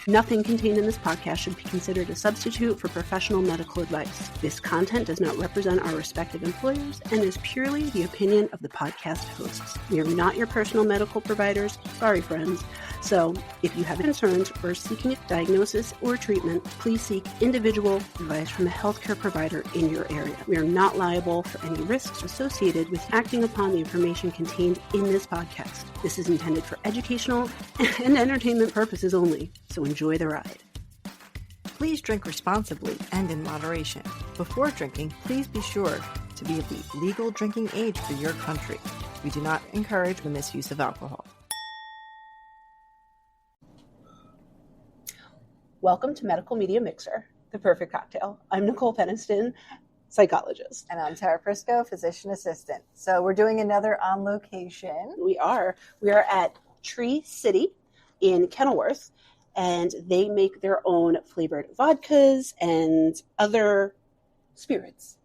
Nothing contained in this podcast should be considered a substitute for professional medical advice. This content does not represent our respective employers and is purely the opinion of the podcast hosts. We are not your personal medical providers. Sorry, friends. So, if you have concerns or are seeking a diagnosis or treatment, please seek individual advice from a healthcare provider in your area. We are not liable for any risks associated with acting upon the information contained in this podcast. This is intended for educational and entertainment purposes only, so enjoy the ride. Please drink responsibly and in moderation. Before drinking, please be sure to be of the legal drinking age for your country. We do not encourage the misuse of alcohol. Welcome to Medical Media Mixer, the perfect cocktail. I'm Nicole Peniston, psychologist. And I'm Tara Prisco, physician assistant. So we're doing another on location. We are at Tree City in Kenilworth, and they make their own flavored vodkas and other spirits.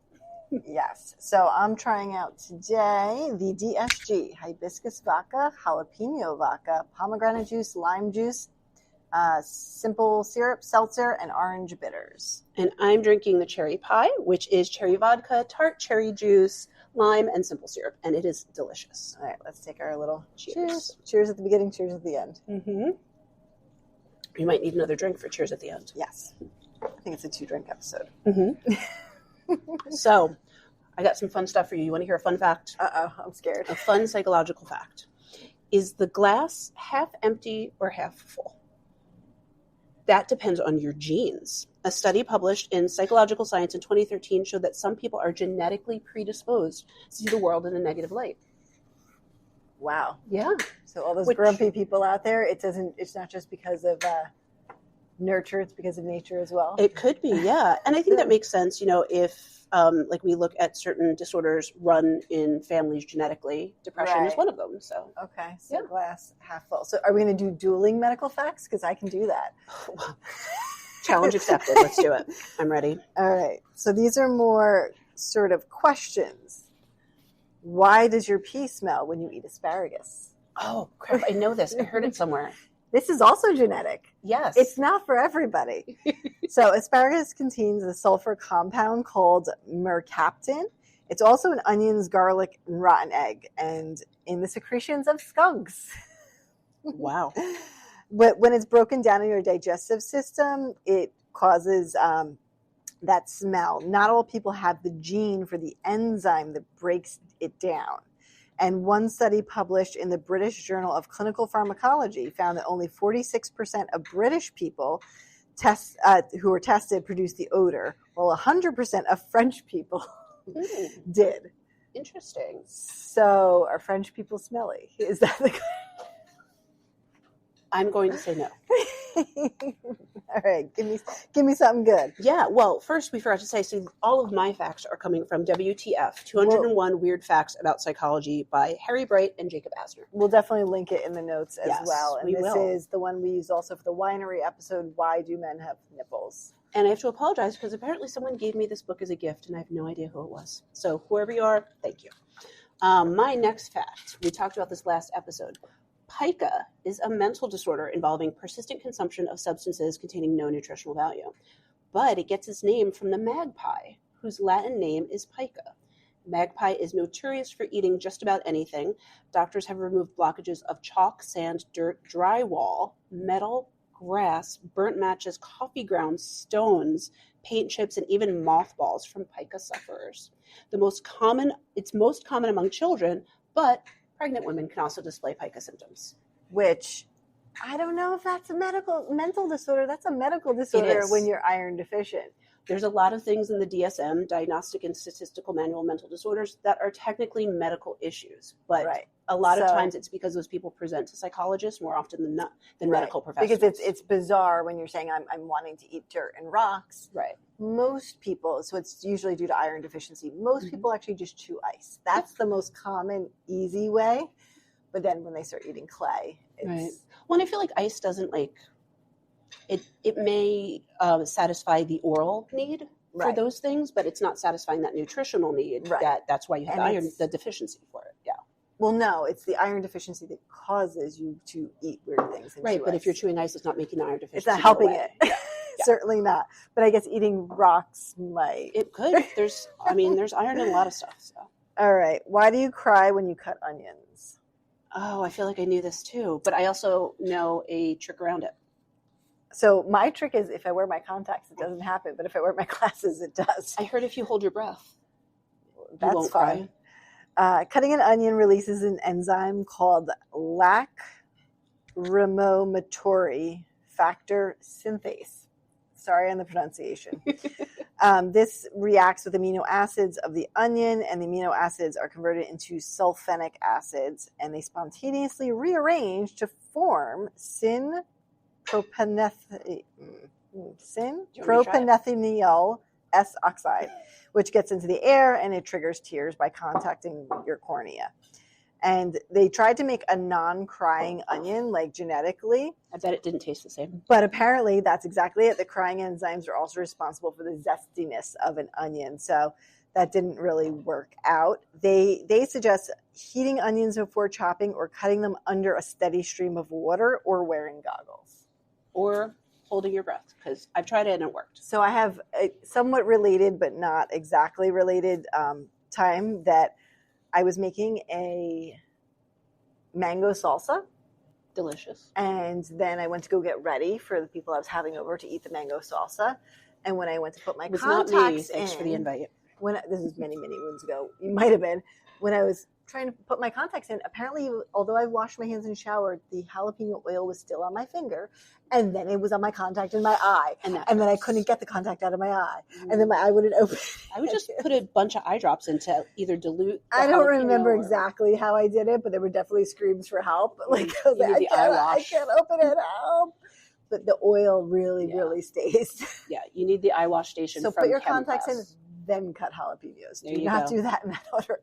Yes. So I'm trying out today the DSG, hibiscus vodka, jalapeno vodka, pomegranate juice, lime juice, simple syrup, seltzer, and orange bitters. And I'm drinking the cherry pie, which is cherry vodka, tart cherry juice, lime, and simple syrup. And it is delicious. All right, let's take our little cheers. Cheers at the beginning, cheers at the end. Mm-hmm. You might need another drink for cheers at the end. Yes. I think it's a 2-drink episode. Mm-hmm. So, I got some fun stuff for you. You want to hear a fun fact? Uh-oh, I'm scared. A fun psychological fact. Is the glass half empty or half full? That depends on your genes. A study published in Psychological Science in 2013 showed that some people are genetically predisposed to see the world in a negative light. Wow. Yeah. So all those grumpy people out there, it's not just because of nurture, it's because of nature as well. It could be, yeah. And I think that makes sense, if like we look at certain disorders run in families genetically, depression is one of them. So okay, so glass half full. So are we going to do dueling medical facts? Because I can do that. Challenge accepted. Let's do it. I'm ready. All right. So these are more sort of questions. Why does your pee smell when you eat asparagus? Oh, crap. I know this. I heard it somewhere. This is also genetic. Yes. It's not for everybody. So asparagus contains a sulfur compound called mercaptan. It's also in onions, garlic, and rotten egg, and in the secretions of skunks. Wow. But when it's broken down in your digestive system, it causes that smell. Not all people have the gene for the enzyme that breaks it down. And one study published in the British Journal of Clinical Pharmacology found that only 46% of British people who were tested produced the odor, while 100% of French people did. Interesting. So are French people smelly? Is that the... I'm going to say no. All right, give me something good. Yeah, well, first we forgot to say, so all of my facts are coming from WTF, 201 Weird Facts About Psychology by Harry Bright and Jacob Asner. We'll definitely link it in the notes as well. And this will. Is the one we used also for the winery episode, Why Do Men Have Nipples? And I have to apologize because apparently someone gave me this book as a gift and I have no idea who it was. So whoever you are, thank you. My next fact, we talked about this last episode. Pica is a mental disorder involving persistent consumption of substances containing no nutritional value. But it gets its name from the magpie, whose Latin name is pica. Magpie is notorious for eating just about anything. Doctors have removed blockages of chalk, sand, dirt, drywall, metal, grass, burnt matches, coffee grounds, stones, paint chips, and even mothballs from pica sufferers. It's most common among children, but pregnant women can also display pica symptoms. Which, I don't know if that's a mental disorder. That's a medical disorder when you're iron deficient. There's a lot of things in the DSM, Diagnostic and Statistical Manual of Mental Disorders, that are technically medical issues. But a lot of times it's because those people present to psychologists more often than not than medical professionals. Because it's bizarre when you're saying I'm wanting to eat dirt and rocks. Right. Most people, so it's usually due to iron deficiency, most people actually just chew ice. That's the most common, easy way. But then when they start eating clay, it's... Right. Well, and I feel like ice doesn't it may satisfy the oral need for those things, but it's not satisfying that nutritional need. Right. That's why you have the deficiency for it. Yeah. Well, no, it's the iron deficiency that causes you to eat weird things. And Right, chew but ice. if you're chewing ice, it's not making the iron deficiency. It's not helping go away. it. Yeah. Certainly not. But I guess eating rocks might. It could. There's iron in a lot of stuff. So. All right. Why do you cry when you cut onions? Oh, I feel like I knew this too, but I also know a trick around it. So my trick is if I wear my contacts, it doesn't happen. But if I wear my glasses, it does. I heard if you hold your breath, That's you won't fine. cry. Cutting an onion releases an enzyme called lachrymomatory factor synthase. Sorry on the pronunciation. This reacts with amino acids of the onion, and the amino acids are converted into sulfenic acids, and they spontaneously rearrange to form propanethiol S oxide, which gets into the air and it triggers tears by contacting your cornea. And they tried to make a non-crying onion, like genetically. I bet it didn't taste the same. But apparently that's exactly it. The crying enzymes are also responsible for the zestiness of an onion. So that didn't really work out. They suggest heating onions before chopping or cutting them under a steady stream of water or wearing goggles. Or holding your breath, because I've tried it and it worked. So I have a somewhat related but not exactly related time that I was making a mango salsa. Delicious. And then I went to go get ready for the people I was having over to eat the mango salsa. And when I went to put my contacts not me. in, Thanks for the invite. This is many moons ago, you might have been, when I was trying to put my contacts in, apparently, although I washed my hands and showered, the jalapeno oil was still on my finger, and then it was on my contact in my eye, and then I couldn't get the contact out of my eye, and then my eye wouldn't open. I would just put a bunch of eye drops in to either dilute the I don't jalapeno remember or- exactly how I did it, but there were definitely screams for help. Like I was You like, need the I eyewash. can't open it, help. But the oil really stays. Yeah, you need the eye wash station. So from put your Chem contacts in, Class. then cut jalapenos. There Do you not go. do that in that order.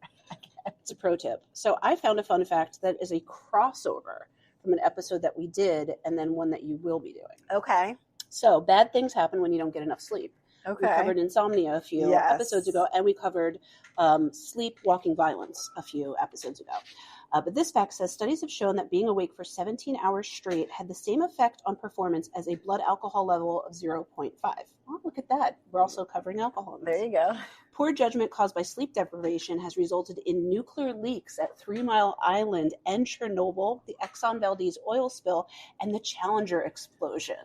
It's a pro tip. So I found a fun fact that is a crossover from an episode that we did and then one that you will be doing. Okay. So bad things happen when you don't get enough sleep. Okay. We covered insomnia a few Yes. episodes ago, and we covered sleepwalking violence a few episodes ago. But this fact says studies have shown that being awake for 17 hours straight had the same effect on performance as a blood alcohol level of 0.5. Oh, look at that. We're also covering alcohol in this. There you go. Poor judgment caused by sleep deprivation has resulted in nuclear leaks at 3 Mile Island and Chernobyl, the Exxon Valdez oil spill, and the Challenger explosion.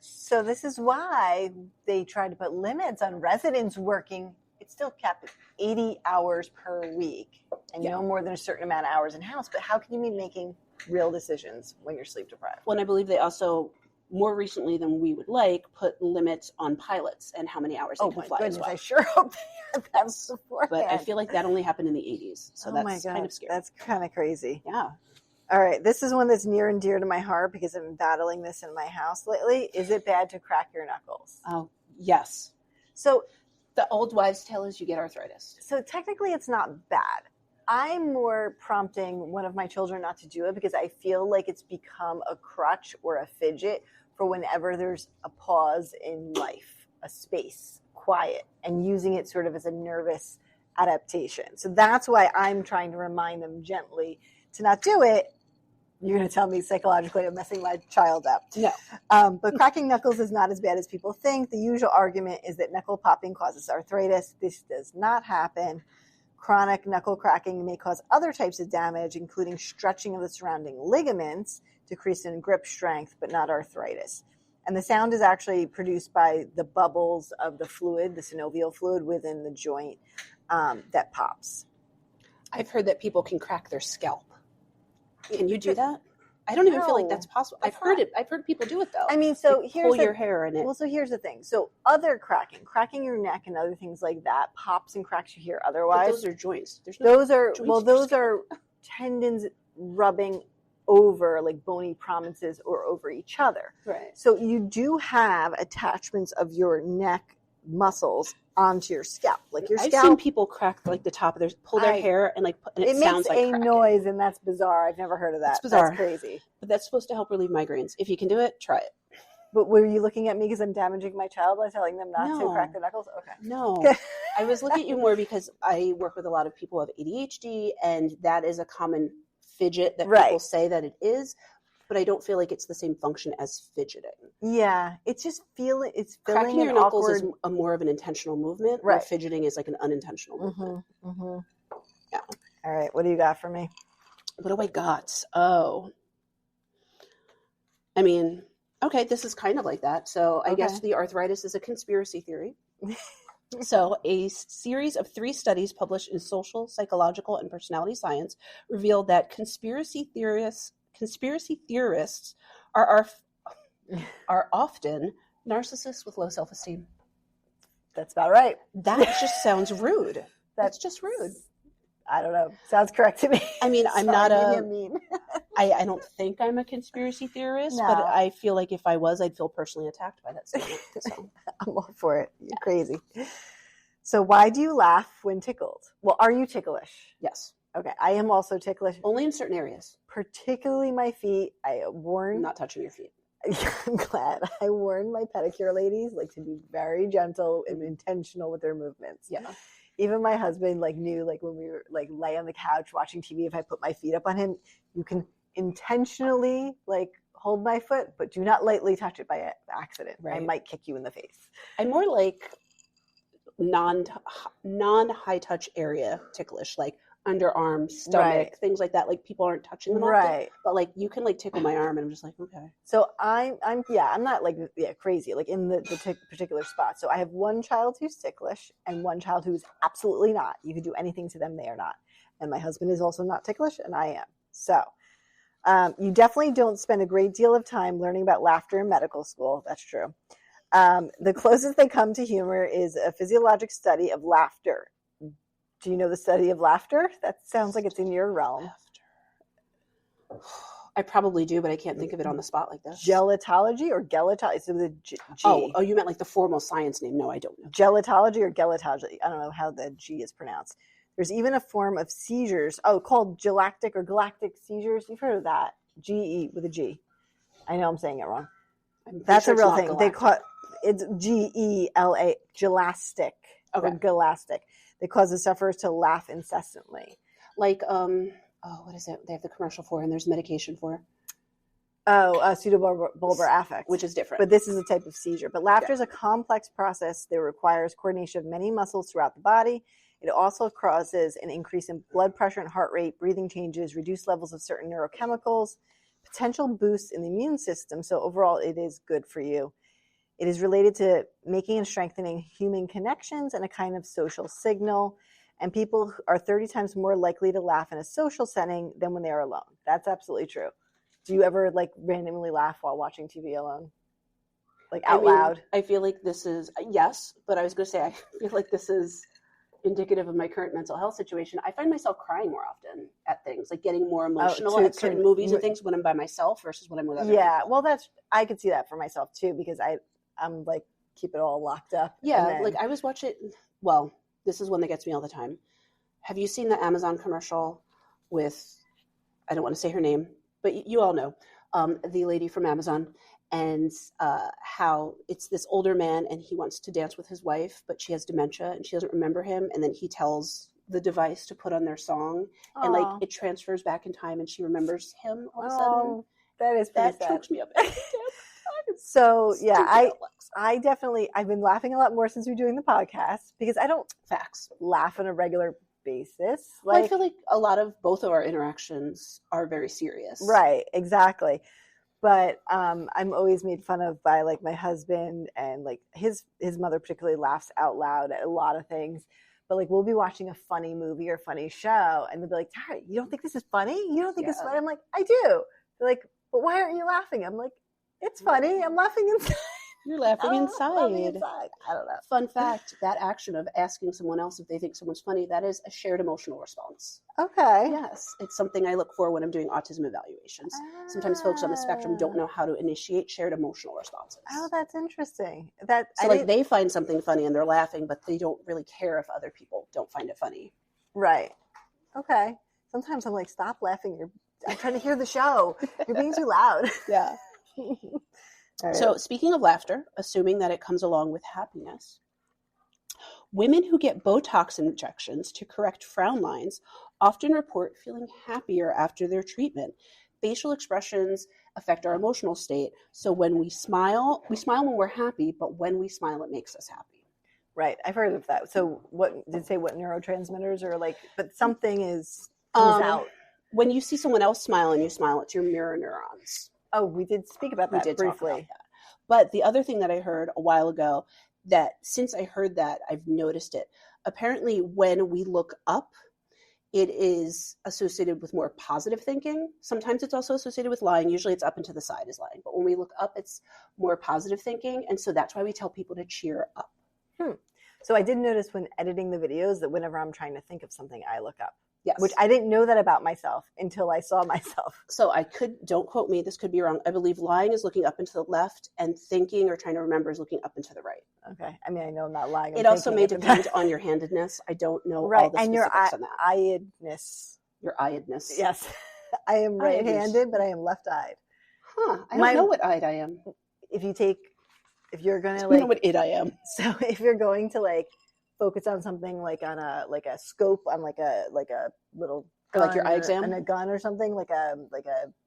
So this is why they tried to put limits on residents working. It's still capped at 80 hours per week and no more than a certain amount of hours in house. But how can you be making real decisions when you're sleep deprived? Well, and I believe they also, more recently than we would like, put limits on pilots and how many hours they can fly as well. I sure hope they had that beforehand. But I feel like that only happened in the 80s. So that's kind of scary. That's kind of crazy. Yeah. All right. This is one that's near and dear to my heart because I'm battling this in my house lately. Is it bad to crack your knuckles? Oh, yes. So The old wives' tale is you get arthritis. So technically it's not bad. I'm more prompting one of my children not to do it because I feel like it's become a crutch or a fidget for whenever there's a pause in life, a space, quiet, and using it sort of as a nervous adaptation. So that's why I'm trying to remind them gently to not do it. You're going to tell me psychologically I'm messing my child up. No. But cracking knuckles is not as bad as people think. The usual argument is that knuckle popping causes arthritis. This does not happen. Chronic knuckle cracking may cause other types of damage, including stretching of the surrounding ligaments, decrease in grip strength, but not arthritis. And the sound is actually produced by the bubbles of the fluid, the synovial fluid within the joint that pops. I've heard that people can crack their scalp. Can you do that? I don't even feel like that's possible. I've heard it. I've heard people do it though. I mean, so Like, here's pull your hair in it. Well, so here's the thing. So other cracking your neck and other things like that, pops and cracks you hear But otherwise. those are joints. There's no Those are joints well, for those scalp. are tendons rubbing over like bony prominences or over each other. Right. So you do have attachments of your neck muscles onto your scalp. Like your I've scalp, seen people crack like the top of their pull their hair and and it it sounds makes like a cracking. noise, and that's bizarre. I've never heard of that. It's bizarre. That's crazy. But that's supposed to help relieve migraines. If you can do it, try it. But were you looking at me because I'm damaging my child by telling them not to crack their knuckles? Okay. No. I was looking at you more because I work with a lot of people who have ADHD, and that is a common fidget that people say that it is, but I don't feel like it's the same function as fidgeting. Yeah, it's just filling Cracking your an knuckles awkward... is a more of an intentional movement, where fidgeting is like an unintentional movement. Yeah. All right, what do you got for me? What do I got? Oh. I mean, okay, this is kind of like that. So I guess the arthritis is a conspiracy theory. So a series of 3 studies published in Social, Psychological, and Personality Science revealed that conspiracy theorists are often narcissists with low self-esteem. That's about right. That just sounds rude. That's just rude. I don't know. Sounds correct to me. I mean, I'm not a... I don't think I'm a conspiracy theorist, but I feel like if I was, I'd feel personally attacked by that statement. So. I'm all for it. You're crazy. So why do you laugh when tickled? Well, are you ticklish? Yes. Okay. I am also ticklish. Only in certain areas. Particularly my feet. I warn... Not touching your feet. I'm glad. I warn my pedicure ladies to be very gentle and intentional with their movements. Yeah. Even my husband knew when we were lay on the couch watching TV, if I put my feet up on him, you can intentionally hold my foot, but do not lightly touch it by accident. Right. I might kick you in the face. I'm more non-high touch area ticklish, underarm, stomach, things like that. People aren't touching them often, but you can tickle my arm, and I'm just okay. So I'm not crazy in the particular spot. So I have one child who's ticklish and one child who is absolutely not. You can do anything to them, they are not. And my husband is also not ticklish, and I am. So you definitely don't spend a great deal of time learning about laughter in medical school. That's true. The closest they come to humor is a physiologic study of laughter. Do you know the study of laughter? That sounds like it's in your realm. I probably do, but I can't think of it on the spot like this. Gelotology or gelatology? So the G. Oh, you meant the formal science name. No, I don't know. Gelotology or gelatology. I don't know how the G is pronounced. There's even a form of seizures, called galactic or galactic seizures. You've heard of that. GE with a G. I know I'm saying it wrong. That's a real thing. Galactic. They call it's GELA, gelastic or galastic. They cause the sufferers to laugh incessantly. What is it? They have the commercial for, and there's medication for. Pseudobulbar affect. Which is different. But this is a type of seizure. But laughter is a complex process that requires coordination of many muscles throughout the body. It also causes an increase in blood pressure and heart rate, breathing changes, reduced levels of certain neurochemicals, potential boosts in the immune system. So overall, it is good for you. It is related to making and strengthening human connections and a kind of social signal. And people are 30 times more likely to laugh in a social setting than when they are alone. That's absolutely true. Do you ever randomly laugh while watching TV alone? Out loud? I feel like this is, yes, but I was going to say, I feel like this is indicative of my current mental health situation. I find myself crying more often at things, getting more emotional at certain movies and things when I'm by myself versus when I'm with other people. Yeah, well, I could see that for myself too, because I'm keep it all locked up. Yeah, I was watching, well, this is one that gets me all the time. Have you seen the Amazon commercial with, I don't want to say her name, but you all know, the lady from Amazon, and how it's this older man and he wants to dance with his wife, but she has dementia and she doesn't remember him. And then he tells the device to put on their song. Aww. And it transfers back in time and she remembers him all of a sudden. That is pretty sad. That chokes me up. So yeah, I've been laughing a lot more since we're doing the podcast because I don't laugh on a regular basis. I feel like a lot of both of our interactions are very serious. Right, exactly. But I'm always made fun of by my husband, and his mother particularly laughs out loud at a lot of things. But we'll be watching a funny movie or funny show, and they'll be like, "Tara, you don't think this is funny? You don't think it's funny?" I'm like, "I do." They're like, "But why aren't you laughing?" I'm like, "It's funny. I'm laughing inside." You're laughing inside. I don't know. Fun fact, that action of asking someone else if they think someone's funny, that is a shared emotional response. Okay. Yes. It's something I look for when I'm doing autism evaluations. Sometimes folks on the spectrum don't know how to initiate shared emotional responses. Oh, that's interesting. They find something funny and they're laughing, but they don't really care if other people don't find it funny. Right. Okay. Sometimes I'm stop laughing. I'm trying to hear the show. You're being too loud. Yeah. All right. So speaking of laughter, assuming that it comes along with happiness, women who get Botox injections to correct frown lines often report feeling happier after their treatment. Facial expressions affect our emotional state. So when we smile when we're happy, but when we smile, it makes us happy. Right. I've heard of that. So what did it say? What neurotransmitters or like? But something comes out. When you see someone else smile and you smile, it's your mirror neurons. Oh, we did speak about that briefly. Talk about that. But the other thing that I heard a while ago, that since I heard that, I've noticed it. Apparently, when we look up, it is associated with more positive thinking. Sometimes it's also associated with lying. Usually it's up and to the side is lying. But when we look up, it's more positive thinking. And so that's why we tell people to cheer up. So I did notice when editing the videos that whenever I'm trying to think of something, I look up. Yes. Which I didn't know that about myself until I saw myself. So don't quote me, this could be wrong. I believe lying is looking up and to the left, and thinking or trying to remember is looking up and to the right. Okay. I mean, I know I'm not lying. It also may depend on your handedness. I don't know all the and specifics on that. Eyedness. Your eyedness. Yes. I am right-handed, but I am left-eyed. Huh. I don't know what eyed I am. If you're going to I don't know what id I am. So if you're going to like focus on something like on a scope on like a little gun, like your eye exam and a gun or something like a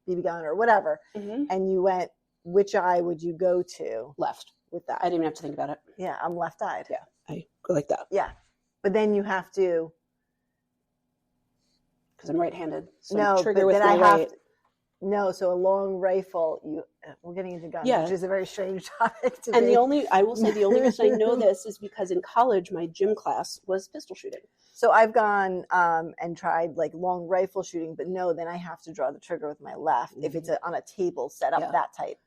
BB gun or whatever, and you went, which eye would you go to? Left. With that, I didn't even have to think about it. Yeah, I'm left-eyed. Yeah, I go like that. Yeah, but then you have to, because I'm right-handed. So no, trigger but with then my I have right. No, so a long rifle. We're getting into guns, which is a very strange topic to me. And I will say the only reason I know this is because in college my gym class was pistol shooting. So I've gone and tried like long rifle shooting, but no, then I have to draw the trigger with my left if it's on a table set up that tight,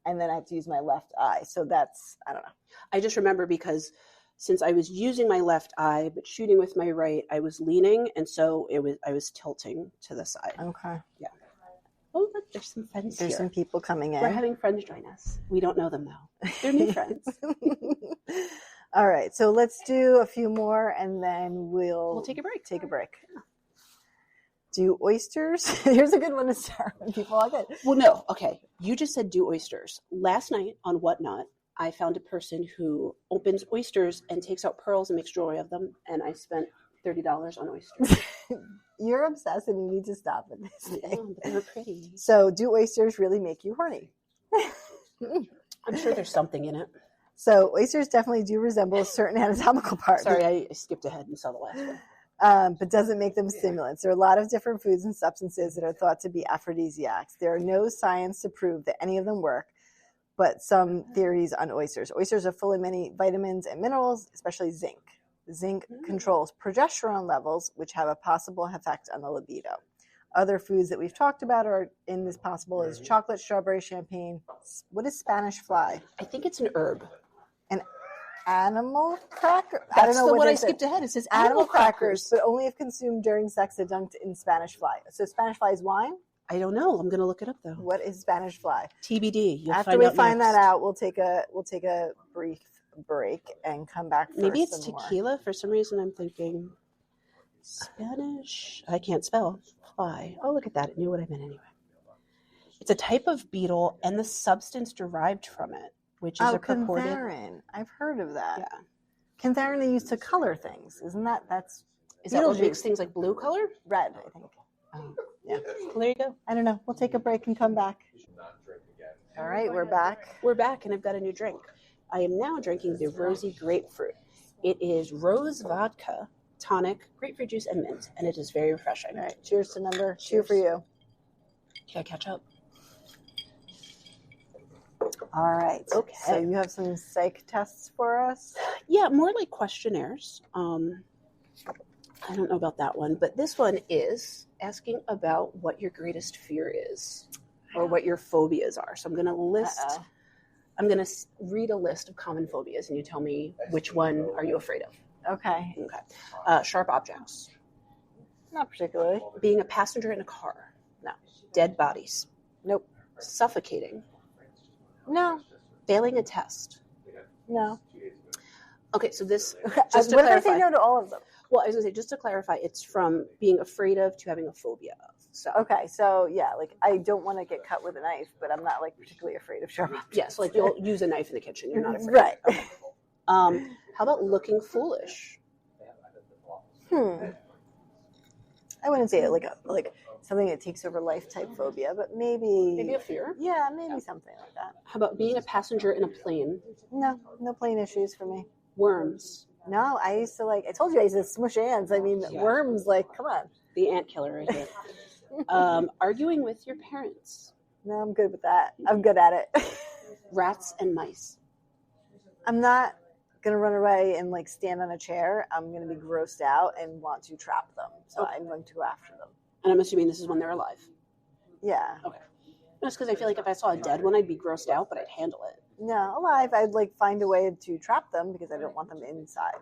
and then I have to use my left eye. So that's, I don't know. I just remember because since I was using my left eye but shooting with my right, I was leaning, and so I was tilting to the side. Okay. Yeah. Oh, look, there's some friends here. There's some people coming in. We're having friends join us. We don't know them, though. They're new friends. All right. So let's do a few more, and then we'll take a break. Yeah. Do oysters? Here's a good one to start when people are good. Well, no. Okay. You just said do oysters. Last night on Whatnot, I found a person who opens oysters and takes out pearls and makes jewelry of them, and I spent $30 on oysters. You're obsessed and you need to stop with this thing. I am, but they're pretty. So do oysters really make you horny? I'm sure there's something in it. So oysters definitely do resemble certain anatomical parts. Sorry, I skipped ahead and saw the last one. But doesn't make them stimulants. There are a lot of different foods and substances that are thought to be aphrodisiacs. There are no science to prove that any of them work, but some theories on oysters. Oysters are full of many vitamins and minerals, especially zinc. Zinc controls progesterone levels, which have a possible effect on the libido. Other foods that we've talked about are in this possible is chocolate, strawberry, champagne. What is Spanish fly? I think it's an herb. An animal cracker? That's I don't know what I skipped ahead. It says animal crackers. But only if consumed during sex and dunked in Spanish fly. So Spanish fly is wine? I don't know. I'm going to look it up, though. What is Spanish fly? TBD. After we find that out, we'll take a brief break and come back for maybe it's some tequila. More. For some reason I'm thinking Spanish. I can't spell fly. Oh, look at that. It knew what I meant anyway. It's a type of beetle and the substance derived from it, which is a purported cantharin. I've heard of that. Yeah. Cantharin they use to color things. Isn't that is that what makes things like blue color? Red, I think. Yeah. Well, there you go. I don't know. We'll take a break and come back. All right, we're back. We're back and I've got a new drink. I am now drinking the Rosy Grapefruit. It is rose vodka, tonic, grapefruit juice, and mint, and it is very refreshing. All right, cheers to number 2 for you. Can I catch up? All right. Okay. So you have some psych tests for us? Yeah, more like questionnaires. I don't know about that one, but this one is asking about what your greatest fear is or what your phobias are. So I'm going to list... I'm going to read a list of common phobias, and you tell me which one are you afraid of. Okay. Sharp objects. Not particularly. Being a passenger in a car. No. Dead bodies. Nope. Suffocating. No. Failing a test. No. Okay, so this, just to clarify. What if I say no to all of them? Well, I was going to say, just to clarify, it's from being afraid of to having a phobia of. So Okay, so yeah, like I don't want to get cut with a knife, but I'm not like particularly afraid of sharp objects. yes, like you'll use a knife in the kitchen. You're not afraid. Right. Okay. How about looking foolish? I wouldn't say it like something that takes over life type phobia, but maybe a fear. Yeah, maybe something like that. How about being a passenger in a plane? No plane issues for me. Worms. No, I used to I told you I used to smush ants. I mean, worms, come on. The ant killer right here. Arguing with your parents. No, I'm good with that. I'm good at it. Rats and mice. I'm not going to run away and stand on a chair. I'm going to be grossed out and want to trap them. So I'm going to go after them. And I'm assuming this is when they're alive. Yeah. Okay. Just because I feel like if I saw a dead one, I'd be grossed out, but I'd handle it. No, alive, I'd find a way to trap them because I don't want them inside.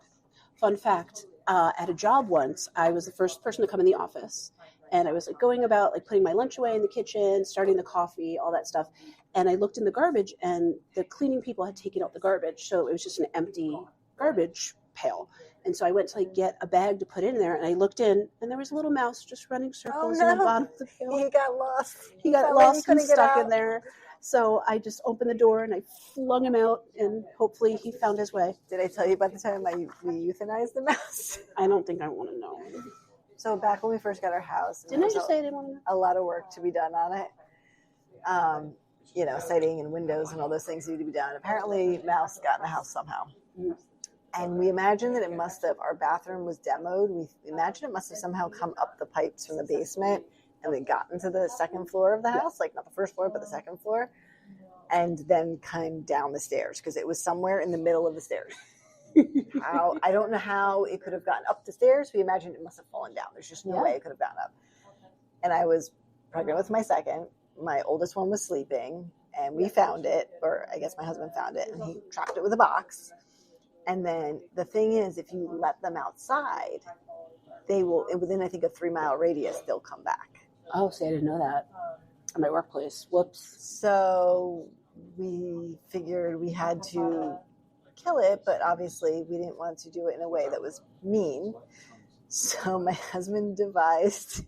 Fun fact, at a job once, I was the first person to come in the office. And I was going about putting my lunch away in the kitchen, starting the coffee, all that stuff. And I looked in the garbage and the cleaning people had taken out the garbage. So it was just an empty garbage pail. And so I went to get a bag to put in there and I looked in and there was a little mouse just running circles in the bottom of the pail. He got lost. He got lost and stuck in there. So I just opened the door and I flung him out and hopefully he found his way. Did I tell you about the time we euthanized the mouse? I don't think I want to know. So back when we first got our house, didn't I just say I didn't want to know? A lot of work to be done on it. Siding and windows and all those things need to be done. Apparently, mouse got in the house somehow. Mm-hmm. And we imagined that it must have, our bathroom was demoed. We imagined it must have somehow come up the pipes from the basement and then gotten to the second floor of the house, not the first floor, but the second floor, and then came down the stairs because it was somewhere in the middle of the stairs. I don't know how it could have gotten up the stairs. We imagined it must have fallen down. There's just no way it could have gotten up. And I was pregnant with my second. My oldest one was sleeping, and we found it, or I guess my husband found it, and he trapped it with a box. And then the thing is, if you let them outside, they will, within, I think, a 3-mile radius, they'll come back. Oh, see, I didn't know that. At my workplace. Whoops. So we figured we had to kill it, but obviously we didn't want to do it in a way that was mean. So my husband devised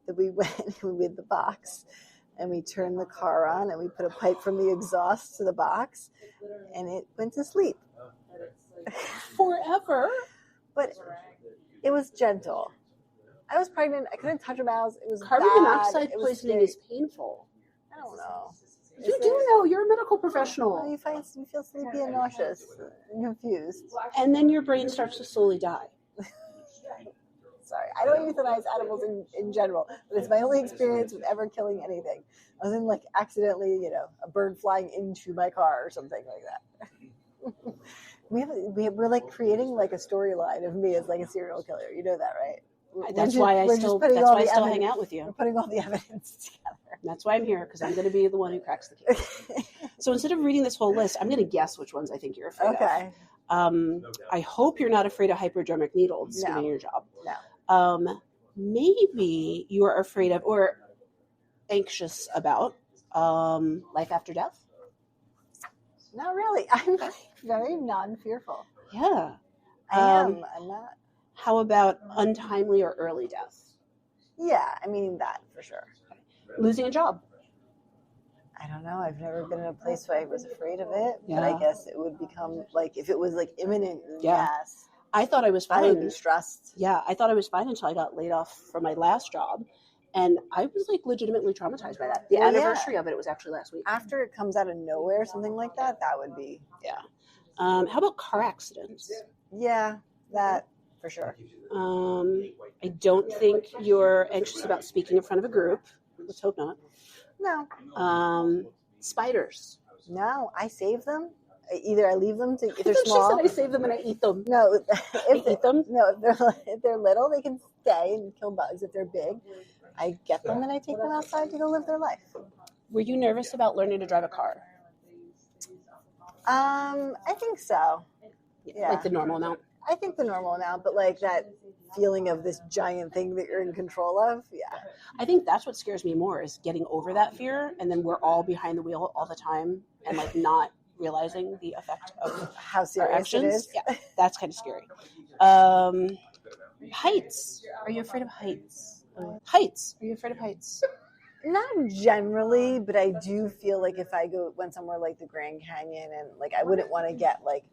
that we went with the box and we turned the car on and we put a pipe from the exhaust to the box and it went to sleep. Forever? But it was gentle. I was pregnant. I couldn't touch a mouse. It was carbon bad. monoxide poisoning is painful. I don't know. You do know. You're a medical professional. You feel sleepy and nauseous and confused. And then your brain starts to slowly die. Sorry. I don't euthanize animals in general, but it's my only experience with ever killing anything. Other than accidentally, a bird flying into my car or something like that. We're creating a storyline of me as a serial killer. You know that, right? That's why I still hang out with you. We're putting all the evidence together. That's why I'm here, because I'm going to be the one who cracks the case. So instead of reading this whole list, I'm going to guess which ones I think you're afraid of. I hope you're not afraid of hypodermic needles, given your job. No. Maybe you are afraid of or anxious about life after death. Not really. I'm very non-fearful. Yeah. I am. I'm not. How about untimely or early death? Yeah, I mean that for sure. Losing a job. I don't know. I've never been in a place where I was afraid of it, but I guess it would become if it was imminent. Yes. I thought I was fine. I would be stressed. Yeah, I thought I was fine until I got laid off from my last job. And I was legitimately traumatized by that. The anniversary of it was actually last week. After it comes out of nowhere, something like that, that would be. Yeah. How about car accidents? Yeah, that for sure. I don't think you're anxious about speaking in front of a group. Let's hope not. No. Spiders. No, I save them. Either I leave them if they're She small. said I save them and I eat them. No, I eat them. No, if they're little, they can stay and kill bugs. If they're big, I get them and I take them outside to go live their life. Were you nervous about learning to drive a car? I think so. Yeah. The normal amount? I think the normal amount, but that feeling of this giant thing that you're in control of, yeah. I think that's what scares me more is getting over that fear, and then we're all behind the wheel all the time and not realizing the effect of how serious our actions. it is. Yeah, that's kind of scary. Heights. Are you afraid of heights? Heights. Are you afraid of heights? Not generally, but I do feel like if I went somewhere like the Grand Canyon and like I wouldn't want to get like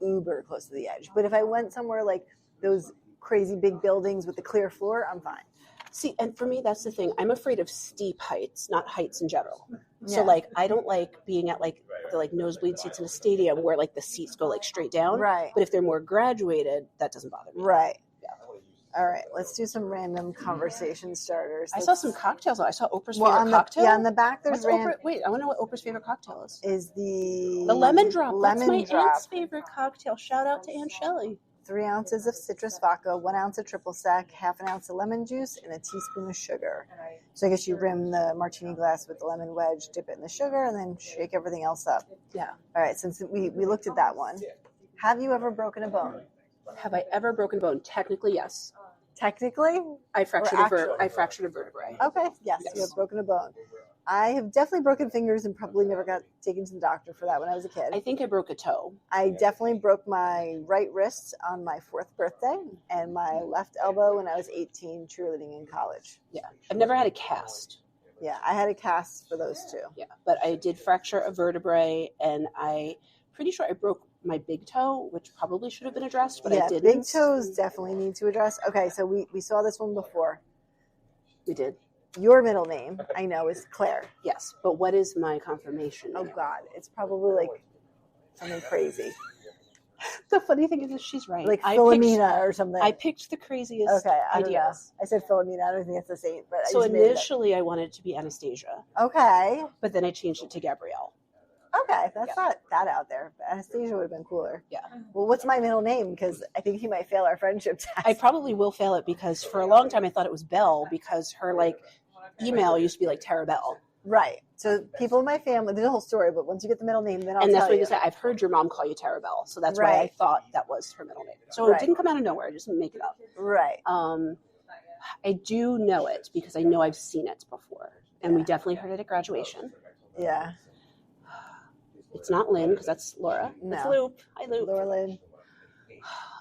uber close to the edge. But if I went somewhere like those crazy big buildings with the clear floor, I'm fine. See, and for me, that's the thing. I'm afraid of steep heights, not heights in general. Yeah. So like, I don't like being at like the like nosebleed seats in a stadium where like the seats go like straight down. Right. But if they're more graduated, that doesn't bother me. Right. All right, let's do some random conversation starters. I saw some cocktails. I saw Oprah's favorite cocktail. Yeah, on the back there's Wait, I want to know what Oprah's favorite cocktail is. Is the lemon drop. Lemon That's my drop. aunt's favorite cocktail. Shout out to Aunt Shelley. 3 ounces of citrus vodka, 1 ounce of triple sec, half an ounce of lemon juice, and a teaspoon of sugar. So I guess you rim the martini glass with the lemon wedge, dip it in the sugar, and then shake everything else up. Yeah. All right, since we looked at that one, have you ever broken a bone? Have I ever broken a bone? Technically, yes. Technically? I fractured a vertebrae. Okay, yes, you have broken a bone. I have definitely broken fingers and probably never got taken to the doctor for that when I was a kid. I think I broke a toe. I definitely broke my right wrist on my 4th birthday and my left elbow when I was 18 cheerleading in college. Yeah. I've never had a cast. Yeah, I had a cast for those two. Yeah, but I did fracture a vertebrae, and I'm pretty sure I broke my big toe, which probably should have been addressed, but I didn't. Big toes definitely need to address. Okay, so we saw this one before. We did. Your middle name, I know, is Claire. Yes, but what is my confirmation name? Oh, God. It's probably like something crazy. The funny thing is she's right. Like Philomena or something. I picked the craziest ideas. I said Philomena. I don't think it's the same. But so initially I wanted it to be Anastasia. Okay. But then I changed it to Gabrielle. Okay, that's not that out there. But Anastasia would have been cooler. Yeah. Well, what's my middle name? Because I think he might fail our friendship test. I probably will fail it because for a long time I thought it was Belle because her like email used to be like Tara Bell. Right. So people in my family, there's a whole story, but once you get the middle name, then I'll tell you. And that's what you say. I've heard your mom call you Tara Bell, so that's why I thought that was her middle name. So it didn't come out of nowhere. I just didn't make it up. Right. I do know it because I know I've seen it before, and we definitely heard it at graduation. Yeah. It's not Lynn because that's Laura. No. It's Loop. Hi, Loop. Laura Lynn.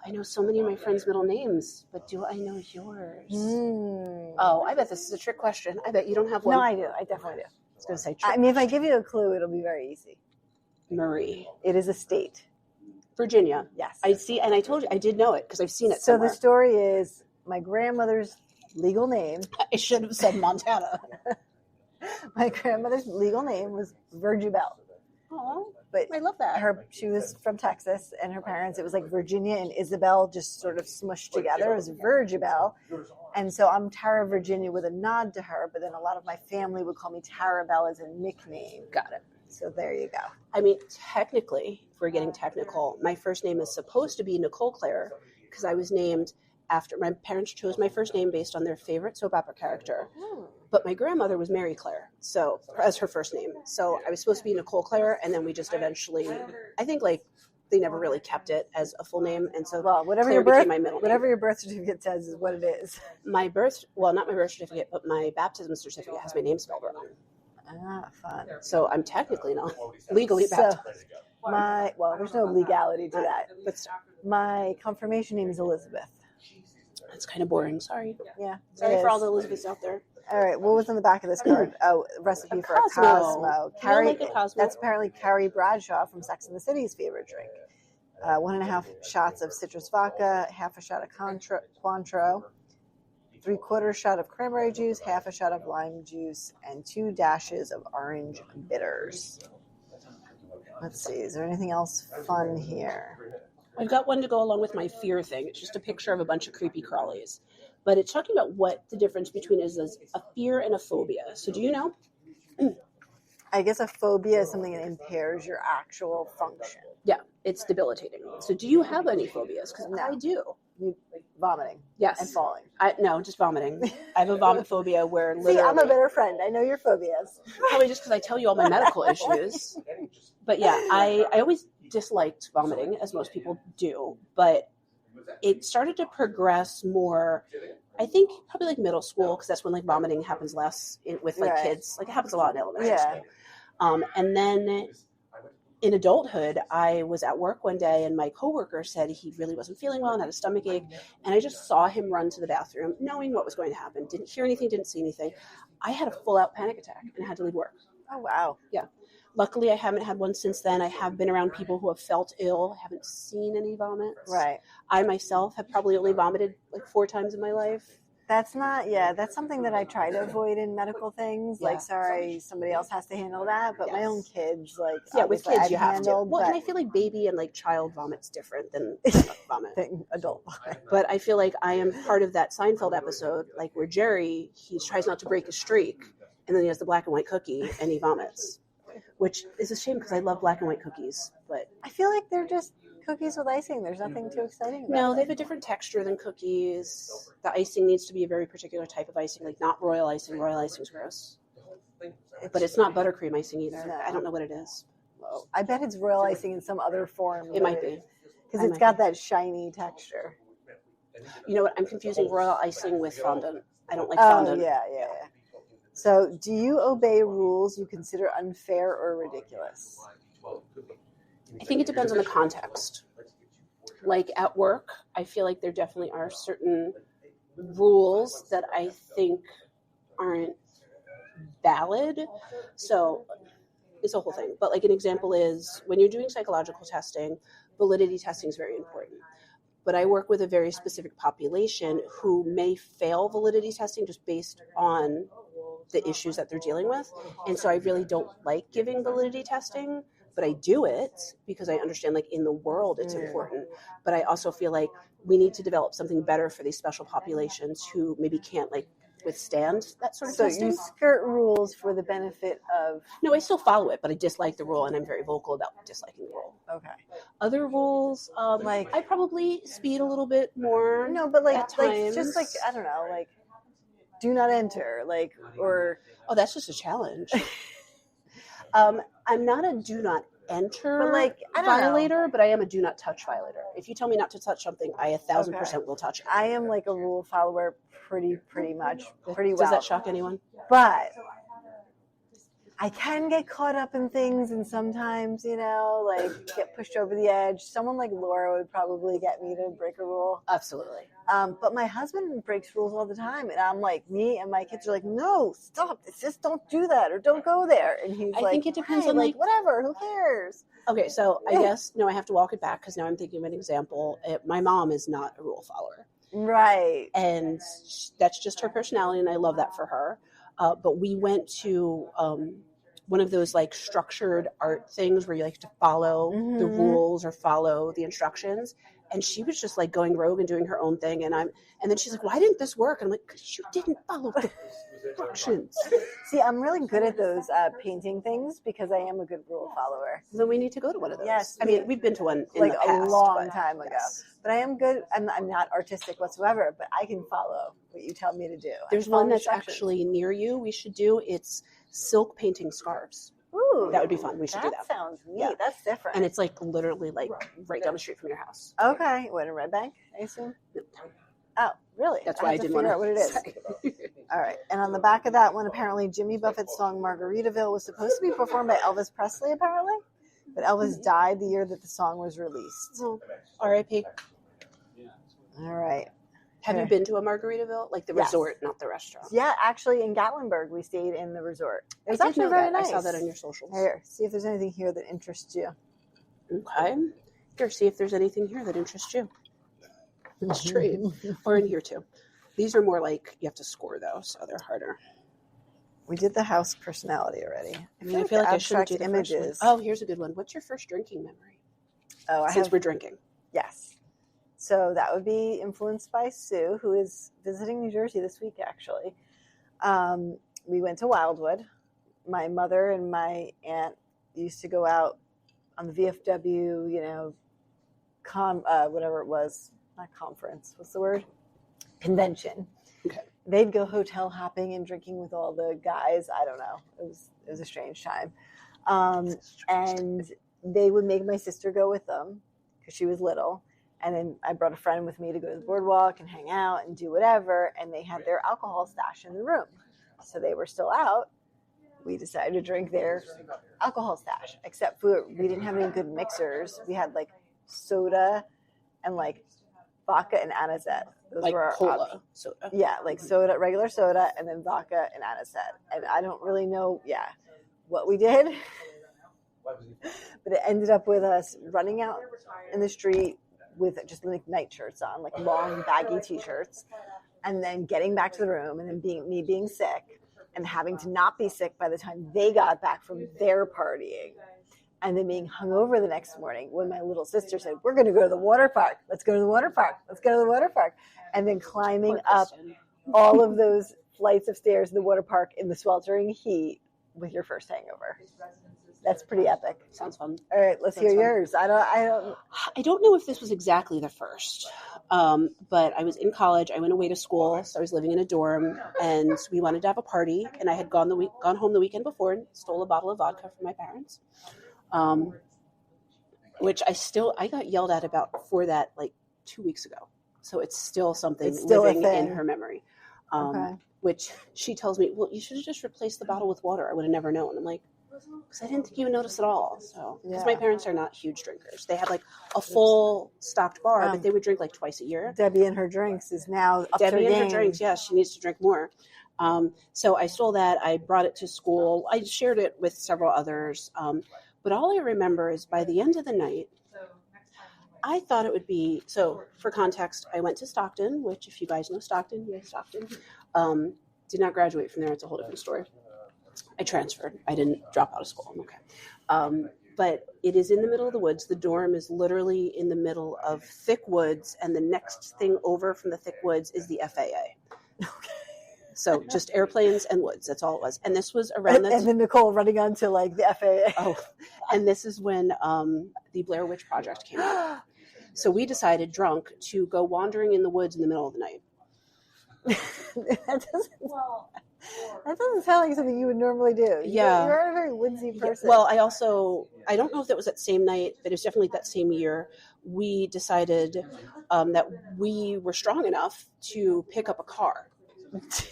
I know so many of my friends' middle names, but do I know yours? Oh, I bet this is a trick question. I bet you don't have one. No, I do. I definitely do. I was going to say trick. I mean, if I give you a clue, it'll be very easy. Marie. It is a state. Virginia. Yes. I see, and I told you, I did know it because I've seen it So somewhere. the story is my grandmother's legal name. I should have said Montana. My grandmother's legal name was Virgibel. Oh, but I love that. She was from Texas, and her parents, it was like Virginia and Isabel just sort of smushed together. It was Virgibel. And so I'm Tara Virginia with a nod to her, but then a lot of my family would call me Tara Bell as a nickname. Got it. So there you go. I mean, technically, if we're getting technical, my first name is supposed to be Nicole Claire because I was named after, my parents chose my first name based on their favorite soap opera character. But my grandmother was Mary Claire, so as her first name. So I was supposed to be Nicole Claire, and then we just eventually, I think like they never really kept it as a full name, and so whatever Claire became my middle name. Whatever your birth certificate says is what it is. Not my birth certificate, but my baptism certificate has my name spelled wrong. Ah, fun. So I'm technically not legally baptized. There's no legality to that. But my confirmation name is Elizabeth. That's kind of boring. Sorry. Yeah. Sorry for all the Elizabeths out there. All right. What was on the back of this card? Oh, recipe for a Cosmo. That's apparently Carrie Bradshaw from Sex and the City's favorite drink. 1.5 shots of citrus vodka, half a shot of Cointreau, 3/4 shot of cranberry juice, half a shot of lime juice, and 2 dashes of orange bitters. Let's see. Is there anything else fun here? I've got one to go along with my fear thing. It's just a picture of a bunch of creepy crawlies. But it's talking about what the difference between is a fear and a phobia. So do you know? I guess a phobia is something that impairs your actual function. Yeah, it's debilitating. So do you have any phobias? Because I do. Vomiting. Yes. And falling. No, just vomiting. I have a vomit phobia where literally... See, I'm a better friend. I know your phobias. Probably just because I tell you all my medical issues. But yeah, I always disliked vomiting, as most people do. But it started to progress more, I think, probably like middle school, because that's when like vomiting happens less with like kids. Like it happens a lot in elementary school. And then in adulthood, I was at work one day and my coworker said he really wasn't feeling well and had a stomach ache. And I just saw him run to the bathroom, knowing what was going to happen. Didn't hear anything, didn't see anything. I had a full out panic attack and had to leave work. Oh, wow. Yeah. Luckily, I haven't had one since then. I have been around people who have felt ill, haven't seen any vomits. Right. I myself have probably only vomited like 4 times in my life. That's something that I try to avoid in medical things. Yeah. Like, sorry, somebody else has to handle that. But my own kids, like, yeah, with kids, you have to. handled, Well, but and I feel like baby and like child vomit's different than vomit. adult vomit. But I feel like I am part of that Seinfeld episode, like where Jerry, he tries not to break his streak, and then he has the black and white cookie and he vomits, which is a shame because I love black and white cookies. But I feel like they're just cookies with icing. There's nothing too exciting about no, they them. have a different texture than cookies. The icing needs to be a very particular type of icing, like not royal icing. Royal icing's gross. But it's not buttercream icing either. No. I don't know what it is. Well, I bet it's royal icing in some other form. It might be. Because it's got that shiny texture. You know what? I'm confusing royal icing with fondant. I don't like fondant. Oh, yeah. So, do you obey rules you consider unfair or ridiculous? I think it depends on the context. Like at work, I feel like there definitely are certain rules that I think aren't valid. So it's a whole thing. But like an example is when you're doing psychological testing, validity testing is very important. But I work with a very specific population who may fail validity testing just based on the issues that they're dealing with. And so I really don't like giving validity testing, but I do it because I understand like in the world it's important. But I also feel like we need to develop something better for these special populations who maybe can't like withstand that sort of testing. So you skirt rules for the benefit of... No, I still follow it, but I dislike the rule and I'm very vocal about disliking the rule. Okay. Other rules, like I probably speed a little bit more. No, but like times. Just like, I don't know, like do not enter, like, or... Oh, that's just a challenge. I'm not a do not enter violator, but I am a do not touch violator. If you tell me not to touch something, I 1,000% will touch it. I am like a rule follower pretty much, pretty well. Does that shock anyone? But I can get caught up in things and sometimes, like get pushed over the edge. Someone like Laura would probably get me to break a rule. Absolutely. But my husband breaks rules all the time. And I'm like, me and my kids are like, no, stop. It's just don't do that or don't go there. And he's like, I think it depends on like, whatever, who cares? Okay, so I guess, no, I have to walk it back because now I'm thinking of an example. My mom is not a rule follower. Right. And that's just her personality, and I love that for her. But we went to one of those like structured art things where you like to follow the rules or follow the instructions. And she was just like going rogue and doing her own thing. And then she's like, why didn't this work? And I'm like, because you didn't follow the instructions. See, I'm really good at those painting things because I am a good rule follower. So we need to go to one of those. Yes. I mean, we've been to one in like the past, a long time ago. Yes. But I am good. I'm not artistic whatsoever, but I can follow what you tell me to do. There's one that's actually near you we should do. It's silk painting scarves. Ooh, that would be fun. We should do that. That sounds neat. Yeah. That's different. And it's like literally like right down the street from your house. Okay. What, in Red Bank, I assume? No. Oh, really? That's why I didn't want to figure out what it is. All right. And on the back of that one, apparently Jimmy Buffett's song Margaritaville was supposed to be performed by Elvis Presley, apparently. But Elvis died the year that the song was released. R.I.P. All right. Have you been to a Margaritaville? Like the resort, not the restaurant? Yeah, actually in Gatlinburg, we stayed in the resort. It was actually very nice. I saw that on your socials. Here, see if there's anything here that interests you. Okay. Here, see if there's anything here that interests you. Let's trade. Or in here too. These are more like, you have to score though, so they're harder. We did the house personality already. I feel like I should do the images. Oh, here's a good one. What's your first drinking memory? Oh, Since we're drinking. Yes. So that would be influenced by Sue, who is visiting New Jersey this week, actually. We went to Wildwood. My mother and my aunt used to go out on the VFW, whatever it was. Not conference. What's the word? Convention. Okay. They'd go hotel hopping and drinking with all the guys. I don't know. It was a strange time. And they would make my sister go with them because she was little. And then I brought a friend with me to go to the boardwalk and hang out and do whatever. And they had their alcohol stash in the room. So they were still out. we decided to drink their alcohol stash, except for we didn't have any good mixers. We had like soda and like vodka and anisette. Those Like were our cola soda. Yeah, like soda, regular soda, and then vodka and anisette. And I don't really know, what we did, but it ended up with us running out in the street with just like night shirts on, like long baggy t-shirts, and then getting back to the room, and then being sick and having to not be sick by the time they got back from their partying. And then being hungover the next morning when my little sister said, we're going to go to the water park. Let's go to the water park. Let's go to the water park. And then climbing up all of those flights of stairs in the water park in the sweltering heat with your first hangover. That's pretty epic. Sounds fun. All right, let's hear yours. I don't know if this was exactly the first, but I was in college. I went away to school, so I was living in a dorm, and we wanted to have a party. And I had gone home the weekend before and stole a bottle of vodka from my parents. Which I got yelled at about for that like 2 weeks ago. So it's still something living in her memory. Okay. Which she tells me, well, you should have just replaced the bottle with water. I would have never known. I'm like, because I didn't think you would notice at all. So, because my parents are not huge drinkers. They had like a full stocked bar, but they would drink like twice a year. Debbie and her drinks is now up to her Debbie and game. her drinks, yes, she needs to drink more. So I stole that. I brought it to school. I shared it with several others. But all I remember is by the end of the night, I thought it would be, so for context, I went to Stockton, which if you guys know Stockton, did not graduate from there. It's a whole different story. I transferred. I didn't drop out of school. I'm okay. But it is in the middle of the woods. The dorm is literally in the middle of thick woods, and the next thing over from the thick woods is the FAA. Okay. So just airplanes and woods. That's all it was. And this was around and then Nicole running onto like the FAA. Oh, and this is when the Blair Witch Project came out. So we decided, drunk, to go wandering in the woods in the middle of the night. That doesn't sound like something you would normally do. Yeah. You're a very woodsy person. Well, I don't know if that was that same night, but it was definitely that same year. We decided that we were strong enough to pick up a car.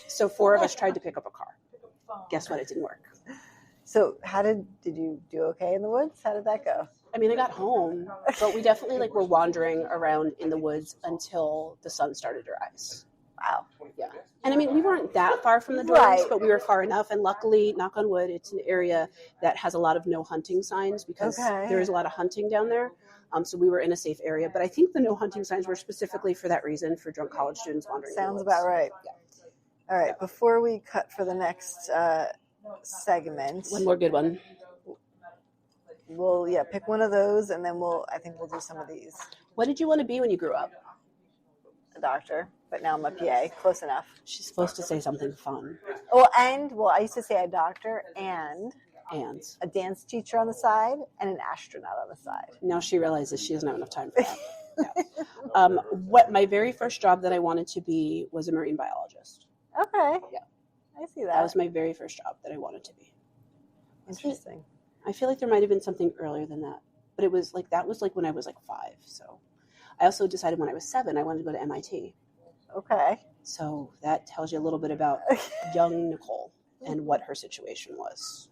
So 4 of us tried to pick up a car. Guess what? It didn't work. So did you do okay in the woods? How did that go? I mean, I got home, but we definitely were wandering around in the woods until the sun started to rise. Wow. Yeah. And I mean, we weren't that far from the dorms, right, but we were far enough. And luckily, knock on wood, it's an area that has a lot of no hunting signs because there is a lot of hunting down there. So we were in a safe area. But I think the no hunting signs were specifically for that reason, for drunk college students wandering. Sounds about right. Yeah. All right. Before we cut for the next segment. One more good one. We'll pick one of those, and then I think we'll do some of these. What did you want to be when you grew up? A doctor, but now I'm a PA. Close enough. She's supposed to say something fun. I used to say a doctor and a dance teacher on the side and an astronaut on the side. Now she realizes she doesn't have enough time for that. Yeah. What my very first job that I wanted to be was a marine biologist. Okay. Yeah. I see that. That was my very first job that I wanted to be. Interesting. I feel like there might have been something earlier than that, but it was that was when I was 5. So I also decided when I was 7, I wanted to go to MIT. Okay. So that tells you a little bit about young Nicole and what her situation was.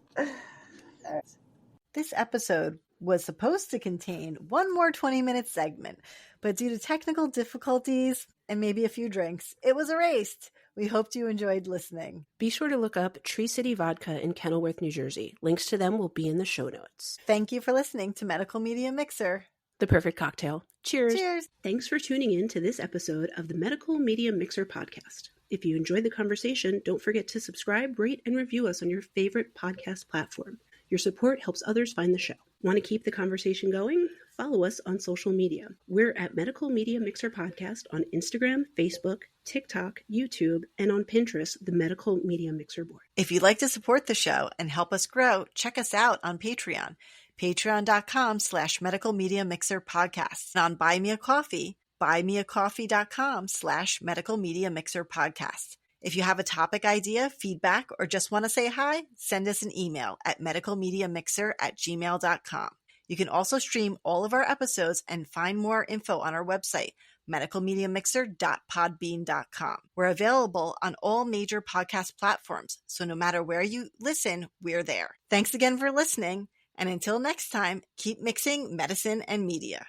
This episode was supposed to contain one more 20-minute segment, but due to technical difficulties and maybe a few drinks, it was erased. We hoped you enjoyed listening. Be sure to look up Tree City Vodka in Kenilworth, New Jersey. Links to them will be in the show notes. Thank you for listening to Medical Media Mixer. The perfect cocktail. Cheers. Cheers. Thanks for tuning in to this episode of the Medical Media Mixer podcast. If you enjoyed the conversation, don't forget to subscribe, rate, and review us on your favorite podcast platform. Your support helps others find the show. Want to keep the conversation going? Follow us on social media. We're at Medical Media Mixer Podcast on Instagram, Facebook, TikTok, YouTube, and on Pinterest, the Medical Media Mixer board. If you'd like to support the show and help us grow, check us out on Patreon. Patreon.com/Medical Media Mixer Podcast. And on Buy Me a Coffee, buymeacoffee.com/Medical Media Mixer Podcast. If you have a topic idea, feedback, or just want to say hi, send us an email at medicalmediamixer@gmail.com. You can also stream all of our episodes and find more info on our website, medicalmediamixer.podbean.com. We're available on all major podcast platforms, so no matter where you listen, we're there. Thanks again for listening, and until next time, keep mixing medicine and media.